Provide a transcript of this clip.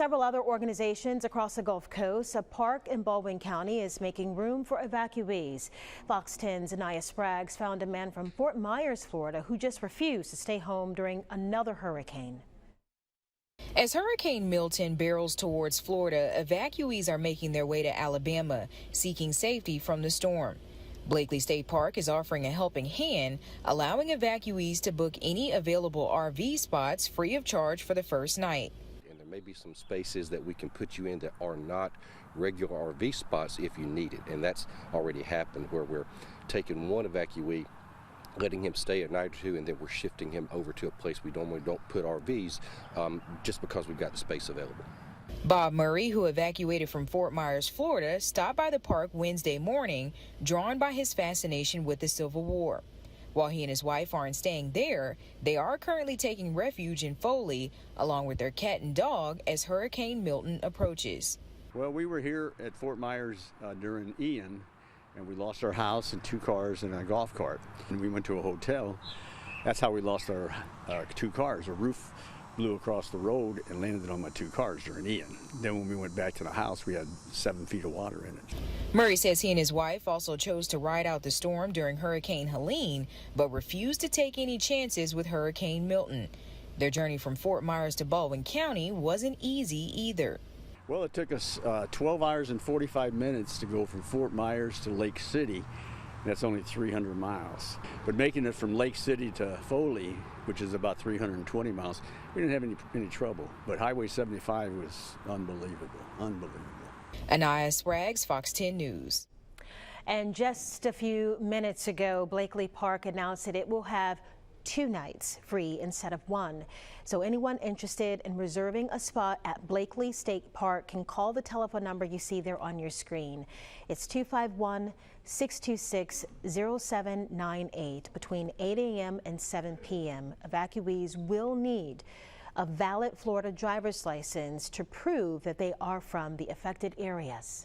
Several other organizations across the Gulf Coast, a park in Baldwin County is making room for evacuees. Fox 10's Anaya Spraggs found a man from Fort Myers, Florida, who just refused to stay home during another hurricane. As Hurricane Milton barrels towards Florida, evacuees are making their way to Alabama, seeking safety from the storm. Blakely State Park is offering a helping hand, allowing evacuees to book any available RV spots free of charge for the first night. There may be some spaces that we can put you in that are not regular RV spots if you need it, and that's already happened where we're taking one evacuee, letting him stay a night or two, and then we're shifting him over to a place we normally don't put RVs just because we've got the space available. Bob Murray, who evacuated from Fort Myers, Florida, stopped by the park Wednesday morning, drawn by his fascination with the Civil War. While he and his wife aren't staying there, they are currently taking refuge in Foley, along with their cat and dog, as Hurricane Milton approaches. Well, we were here at Fort Myers during Ian, and we lost our house and 2 cars and a golf cart. And we went to a hotel. That's how we lost our 2 cars. A roof blew across the road and landed on my 2 cars during Ian. Then when we went back to the house, we had 7 feet of water in it. Murray says he and his wife also chose to ride out the storm during Hurricane Helene, but refused to take any chances with Hurricane Milton. Their journey from Fort Myers to Baldwin County wasn't easy either. Well, it took us 12 hours and 45 minutes to go from Fort Myers to Lake City. That's only 300 miles. But making it from Lake City to Foley, which is about 320 miles, we didn't have any trouble. But Highway 75 was unbelievable, unbelievable. Anaya Spraggs, Fox 10 News. And just a few minutes ago, Blakely Park announced that it will have 2 nights free instead of 1. So anyone interested in reserving a spot at Blakely State Park can call the telephone number you see there on your screen. It's 251-626-0798 between 8 a.m. and 7 p.m. Evacuees will need a valid Florida driver's license to prove that they are from the affected areas.